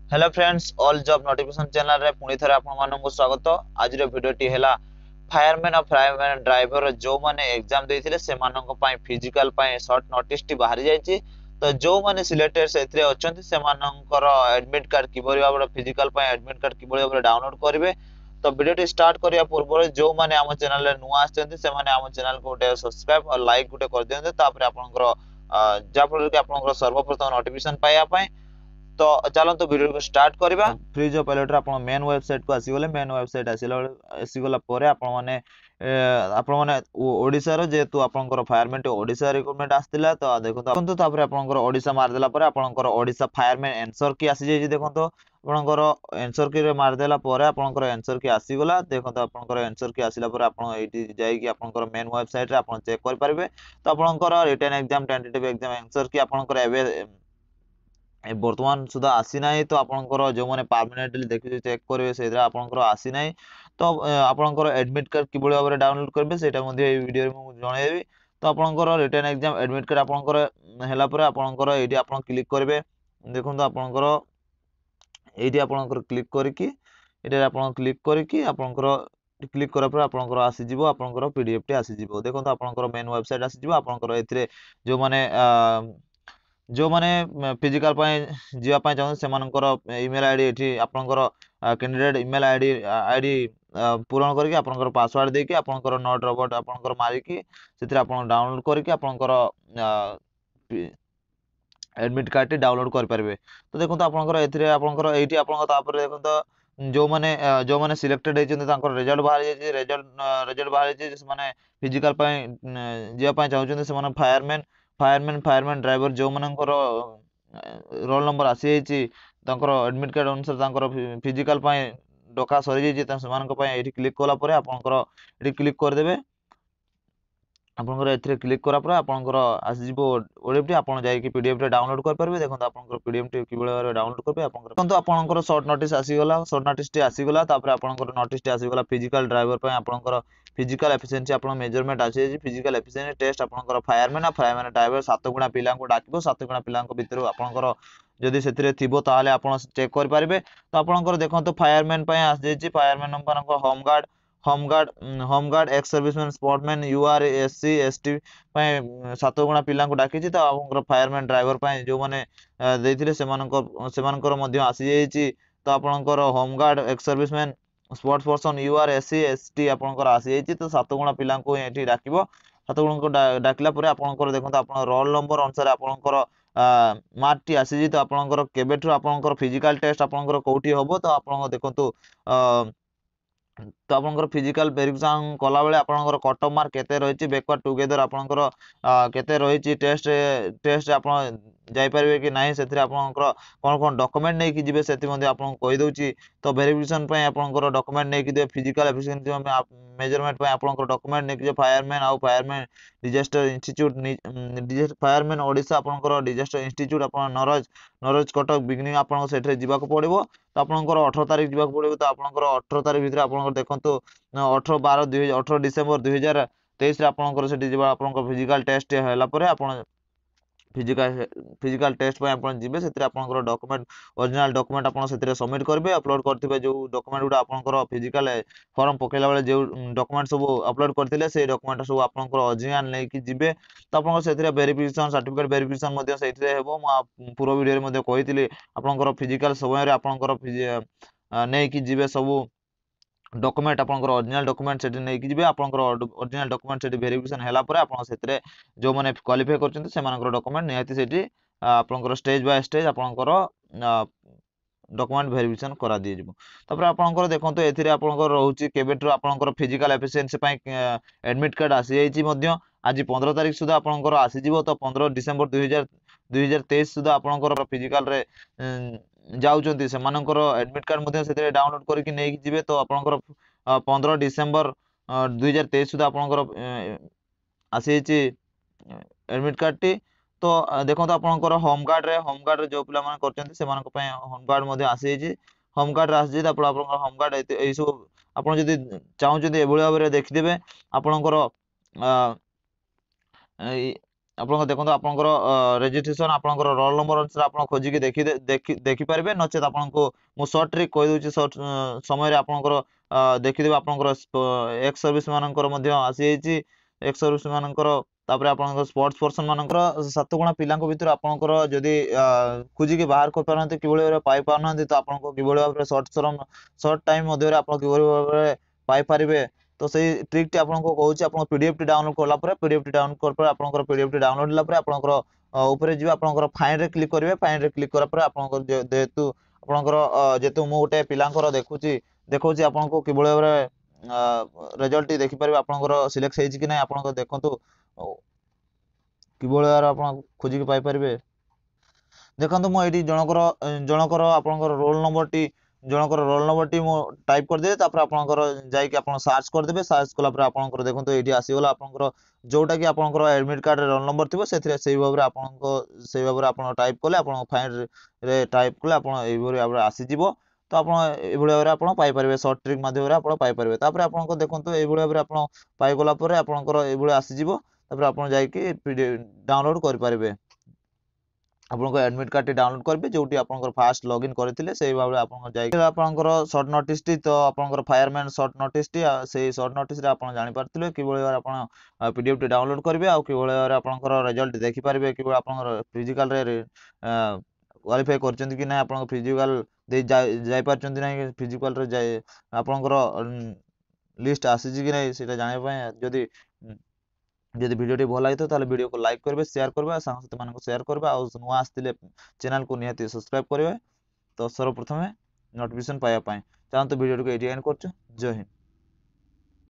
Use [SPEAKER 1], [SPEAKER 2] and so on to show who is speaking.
[SPEAKER 1] Hello friends all job notification channel रे पुणी थरे आपण मानकु स्वागत। आज रो वीडियोटी हैला फायरमैन और फायरमैन ड्राइवर जो माने एग्जाम देथिले से मानक पई फिजिकल पई शॉर्ट नोटिस टी बाहरी जायछि। तो जो माने सिलेक्टेड सेथरे अछंती से मानकर एडमिट कार्ड किबोरी बाबड फिजिकल पई एडमिट कार्ड किबोरी बाबड डाउनलोड करिवे। तो वीडियोटी स्टार्ट करिया पूर्व जो माने हम चैनल रे नुआ आछंती से माने हम चैनल को गोटे सब्सक्राइब और लाइक गोटे कर दियंते तापर आपनकर जा फल के आपनकर सर्वप्रथम नोटिफिकेशन पाया पई। तो चलतो वीडियो को स्टार्ट करबा। फ्री जॉब पायलट आपण मेन वेबसाइट को आसीगले मेन वेबसाइट आसीगला परे आपण माने ओडिसा रो जेतु आपनकर फायरमैन ओडिसा रिक्रुटमेंट आस्तिला। तो देखंतु तापर आपनकर ओडिसा मार देला परे आपनकर ओडिसा फायरमैन आंसर की आसी जाई। देखंतु आपनकर आंसर की रे मार देला परे आपनकर आंसर की आसीगला। देखंतु आपनकर आंसर की आसिला परे आपण एटी जाई कि आपनकर मेन वेबसाइट रे आपण चेक कर परिबे। तो आपनकर written exam tentative exam answer key आपनकर एबे बर्तमान सुधा आसी ना। तो आपनकर जो माने परमानेंटली देखि चेक करिवे सेद्रा आपनकर आसी ना। तो आपनकर एडमिट कार्ड किबोली भाबरे डाउनलोड करबे सेटा मध्ये ए वीडियो रे मु जणाइबी। तो आपनकर रिटन एग्जाम एडमिट कार्ड आपनकर हैला परे आपनकर एटी आपन क्लिक करबे। देखंतु आपनकर एटी आपनकर क्लिक करिकि एटा आपन क्लिक करिकि आपनकर क्लिक करा पर आपनकर आसी जिवो आपनकर पीडीएफ टी आसी जिवो। देखंतु आपनकर मेन वेबसाइट आसी जिवो आपनकर एथिरे जो माने जो माने फिजिकल जीवा चाहते से इमेल आईडी एठी आपनकर कैंडिडेट इमेल आईडी आईडी पूरण करके आपनकर पासवर्ड देके आपनकर नॉट रोबोट आपनकर मारिकी सेतिर आपन डाउनलोड करके आपनकर एडमिट कार्ड टी डाउनलोड कर पारबे। तो देखो तो आपनकर एथिरे आपनकर एठी आपनकर तापर देखो तो जो माने सिलेक्टेड हेचंते तांकर रिजल्ट बाहर जाय रिजल्ट बाहर जाय से माने फिजिकल जीवा चाहते से माने फायरमैन ड्राइवर जो मानकर रोल नंबर आसी जाइछि तांकर एडमिट कार्ड अनुसार तांकर फिजिकल डका सरी जाइछि त सेमानक पय एठी क्लिक कला परे आपनकर एठी क्लिक कर देबे। आपनकर एथिरे क्लिक करा पर आपनकर आसी जिवो ओडीएफ टी आपन जाई कि पीडीएफ रे डाउनलोड कर परबे। देखंतु आपनकर पीडीएफ टी कि बेले डाउनलोड करबे आपनकर देखंतु आपनकर शॉर्ट नोटिस आसी गला शॉर्ट नोटिस टी आसी गला तापर आपनकर नोटिस टी आसी गला फिजिकल ड्राइवर पय आपनकर फिजिकल एफिशिएंसी आपन मेजरमेंट आसी जे फिजिकल एफिशिएंसी टेस्ट आपनकर फायरमैन ड्राइवर 7 गुणा पिला को डाकिबो 7 गुणा पिला को भितर आपनकर जदि सेथिरे थिबो ताहाले आपन चेक कर पारिबे। तो आपनकर देखंतु फायरमैन पय आसी जे fireman number home guard home guard ex serviceman sportsman UR SC ST 7 गुणा पिला को डाकी तो आपनकर फायरमैन ड्राइवर जो माने देथिले सेमानकर मध्य आसी जाइछि। तो आपनकर home guard ex serviceman sports person UR SC ST आपनकर आसी जाइछि। तो 7 गुणा पिला को एठी डाकिबो 7 गुणा को डाकिला परे आपनकर देखंतु आपन रोल नंबर अनुसार आपनकर मार्क टी आसी जे। तो आपनकर केबेठु आपनकर फिजिकल टेस्ट आपनकर कोठी होबो। तो आपन देखंतु तो आपनकर फिजिकल वेरिफिकेशन कला बेले आपनकर कट ऑफ मार्क केते रहिछि बैकवर्ड टुगेदर आपनकर केते रहिछि टेस्ट टेस्ट आपन जाई परिबे कि नाही सेथिरे आपनकर कोन कोन डॉक्यूमेंट नै कि जिवे सेति मध्ये आपन कहि दउछि। तो वेरिफिकेशन पय आपनकर डॉक्यूमेंट नै कि दे फिजिकल एफिशिएंसी मेजरमेंट पय आपनकर डॉक्यूमेंट नै कि fireman disaster institute fireman Odisha आपनकर डिजास्टर इंस्टीट्यूट आपन नरज कटक बिगनिंग आपन सेठरे जिबाको पड़िबो। तो आपनकर 18 तारिख जिबाको पड़िबो। तो आपनकर 18 तारिख भितर आपनकर देखंतु 18 डिसेंबर 2023 रे आपनकर सेठी जिबा आपनकर फिजिकल टेस्ट हैला परे आपन फिजिकल टेस्ट आपन जिबे सेतिर आपनकर डॉक्यूमेंट ओरिजिनल डॉक्यूमेंट आपन सेतिर सबमिट करबे। अपलोड करथिबे जो डॉक्यूमेंट गुडा आपनकर फिजिकल फॉर्म पकेला बेले जो डॉक्यूमेंट सब अपलोड करथिले से डॉक्यूमेंट सब आपनकर ओरिजिनल नै कि जिबे। तो आपनकर सेतिर वेरिफिकेशन सर्टिफिकेट वेरिफिकेशन मध्ये सेतिर हेबो। म पूरा वीडियो रे मध्ये कहितली आपनकर फिजिकल समय रे आपनकर नै कि जिबे सब डॉक्यूमेंट आपनकर ओरिजिनल डॉक्यूमेंट सेठी नै कि जिबे आपनकर ओरिजिनल डॉक्यूमेंट सेठी वेरिफिकेशन हैला परे आपन सेतरे जो माने क्वालिफाई करचंती सेमानकर डॉक्यूमेंट निहाती सेठी आपनकर स्टेज बाय स्टेज आपनकर डॉक्यूमेंट वेरिफिकेशन करा दिए जिवो। तापर आपनकर देखंतु एथिरे आपनकर रहउची केबेट्रो आपनकर फिजिकल एफिशिएंसी पय एडमिट कार्ड आसी जाईची मध्य आज 15 तारिख सुधा आपनकर आसी जिवो। तो 15 डिसेंबर 2023 सुधा आपनकर फिजिकल रे जाउचंती सेमानकर एडमिट कार्ड मध्ये सेते डाउनलोड करके नै कि जिवे। तो आपनकर 15 डिसेंबर 2023 सुधा आपनकर आसी छि एडमिट कार्ड टी। तो देखो तो आपनकर होमगार्ड रे जो पिला माने करचंती सेमानक पय होमगार्ड मध्ये आसी छि होमगार्ड रे आसी छि। तापर आपनकर होमगार्ड एई सब आपन जदि चाहउचंती एभଳି भाबरे देखि देबे आपनकर ଆପଣଙ୍କ ଦେଖନ୍ତୁ ଆପଣଙ୍କର ରେଜିଷ୍ଟ୍ରେସନ ଆପଣଙ୍କର ରୋଲ ନମ୍ବର ଅନୁସାରେ ଆପଣ ଖୋଜିକି ଦେଖିପାରିବେ। ନଚେତ ଆପଣଙ୍କୁ ମୁଁ ସର୍ଟ ଟ୍ରିକ୍ କହିଦେଉଛି। ସର୍ଟ ସମୟରେ ଆପଣଙ୍କର ଦେଖିଦେବେ ଆପଣଙ୍କର ଏକ୍ସ ସର୍ଭିସ ମାନଙ୍କର ମଧ୍ୟ ଆସିଯାଇଛି। ଏକ୍ସ ସର୍ଭିସ ମାନଙ୍କର ତାପରେ ଆପଣଙ୍କର ସ୍ପୋର୍ଟସ ପର୍ସନ ମାନଙ୍କର 7 ଗୁଣା ପିଲାଙ୍କ ଭିତରୁ ଆପଣଙ୍କର ଯଦି ଖୋଜିକି ବାହାର କରିପାରୁନାହାନ୍ତି, କିଭଳି ଭାବରେ ପାଇପାରୁନାହାନ୍ତି, ତ ଆପଣଙ୍କୁ କିଭଳି ଭାବରେ ସର୍ଟ ଟାଇମ ମଧ୍ୟରେ ଆପଣ କିଭଳି ଭାବରେ ପାଇପାରିବେ, ତ ସେଇ ଟ୍ରିକ୍ ଟି ଆପଣଙ୍କୁ କହୁଛି। ଆପଣ ପିଡିଏଫ ଟି ଡାଉନଲୋଡ କଲା ପରେ ପିଡିଏଫ ଟି ଡାଉନଲୋଡ କଲା ପରେ ଆପଣଙ୍କର ପିଡିଏଫ ଟି ଡାଉନଲୋଡ ହେଲା ପରେ ଆପଣଙ୍କର ଉପରେ ଯିବେ, ଆପଣଙ୍କର ଫାଇଣ୍ଡ ରେ କ୍ଲିକ୍ କରିବେ। ଫାଇଣ୍ଡ ରେ କ୍ଲିକ୍ କଲା ପରେ ଆପଣଙ୍କର ଯେହେତୁ ମୁଁ ଗୋଟେ ପିଲାଙ୍କର ଦେଖଉଛି ଆପଣଙ୍କୁ କିଭଳି ଭାବରେ ରେଜଲ୍ଟ ଟି ଦେଖିପାରିବେ ଆପଣଙ୍କର ସିଲେକ୍ଟ ହେଇଛି କି ନାହିଁ। ଆପଣଙ୍କ ଦେଖନ୍ତୁ କିଭଳି ଭାବରେ ଆପଣ ଖୋଜିକି ପାଇପାରିବେ। ଦେଖନ୍ତୁ ମୁଁ ଏଇଠି ଜଣଙ୍କର ଆପଣଙ୍କର ରୋଲ ନମ୍ବର ଟି ମୁଁ ଟାଇପ କରିଦେବି। ତାପରେ ଆପଣଙ୍କର ଯାଇକି ଆପଣ ସାର୍ଚ୍ଚ କରିଦେବେ। ସାର୍ଚ୍ଚ କଲା ପରେ ଆପଣଙ୍କର ଦେଖନ୍ତୁ ଏଇଠି ଆସିଗଲା ଆପଣଙ୍କର ଯୋଉଟା କି ଆପଣଙ୍କର ଆଡମିଟ କାର୍ଡ ରେ ରୋଲ ନମ୍ବର ଥିବ, ସେଥିରେ ସେଇ ଭାବରେ ଆପଣ ଟାଇପ କଲେ, ଆପଣଙ୍କ ଫାଇଣ୍ଡ ରେ ଟାଇପ କଲେ ଆପଣ ଏଇଭଳି ଭାବରେ ଆସିଯିବ। ତ ଆପଣ ଏଇଭଳି ଭାବରେ ଆପଣ ପାଇପାରିବେ, ସର୍ଟ ଟ୍ରିକ୍ ମାଧ୍ୟମରେ ଆପଣ ପାଇପାରିବେ। ତାପରେ ଆପଣଙ୍କ ଦେଖନ୍ତୁ ଏଇଭଳି ଭାବରେ ଆପଣ ପାଇଗଲା ପରେ ଆପଣଙ୍କର ଏଇଭଳି ଆସିଯିବ। ତାପରେ ଆପଣ ଯାଇକି ଡାଉନଲୋଡ କରିପାରିବେ। ଆପଣଙ୍କ ଆଡମିଟ କାର୍ଡ ଟି ଡାଉନଲୋଡ କରିବେ, ଯୋଉଠି ଆପଣଙ୍କର ଫାଷ୍ଟ ଲଗ୍ଇନ୍ କରିଥିଲେ ସେଇ ଭାବରେ ଆପଣ ଯାଇକି ଆପଣଙ୍କର ସର୍ଟ ନୋଟିସ ଟି, ତ ଆପଣଙ୍କର ଫାୟାରମ୍ୟାନ ସର୍ଟ ନୋଟିସ ଟି, ସେଇ ସର୍ଟ ନୋଟିସ ରେ ଆପଣ ଜାଣିପାରୁଥିବେ କିଭଳି ଭାବରେ ଆପଣ ପିଡିଏଫ ଟି ଡାଉନଲୋଡ କରିବେ, ଆଉ କିଭଳି ଭାବରେ ଆପଣଙ୍କର ରେଜଲ୍ଟ ଦେଖିପାରିବେ, କିଭଳି ଆପଣଙ୍କର ଫିଜିକାଲ ରେ କ୍ୱାଲିଫାଇ କରିଛନ୍ତି କି ନାହିଁ, ଆପଣଙ୍କ ଫିଜିକାଲ ଦେଇ ଯାଇପାରୁଛନ୍ତି ନାହିଁ, ଫିଜିକାଲ ରେ ଆପଣଙ୍କର ଲିଷ୍ଟ ଆସିଛି କି ନାହିଁ ସେଇଟା ଜାଣିବା ପାଇଁ ଯଦି ଭିଡ଼ିଓଟି ଭଲ ଲାଗିଥିବ ତାହେଲେ ଭିଡ଼ିଓକୁ ଲାଇକ୍ କରିବେ, ସେୟାର କରିବେ, ଆଉ ସାଙ୍ଗସାଥି ମାନଙ୍କୁ ସେୟାର କରିବେ, ଆଉ ନୂଆ ଆସିଥିଲେ ଚ୍ୟାନେଲକୁ ନିହାତି ସବସ୍କ୍ରାଇବ କରିବେ। ତ ସର୍ବପ୍ରଥମେ ନୋଟିଫିକେସନ ପାଇବା ପାଇଁ ଚାଲନ୍ତୁ ଭିଡ଼ିଓଟିକୁ ଏଇଠି ଏଣ୍ଡ କରୁଛୁ। ଜୟ ହିନ୍ଦ।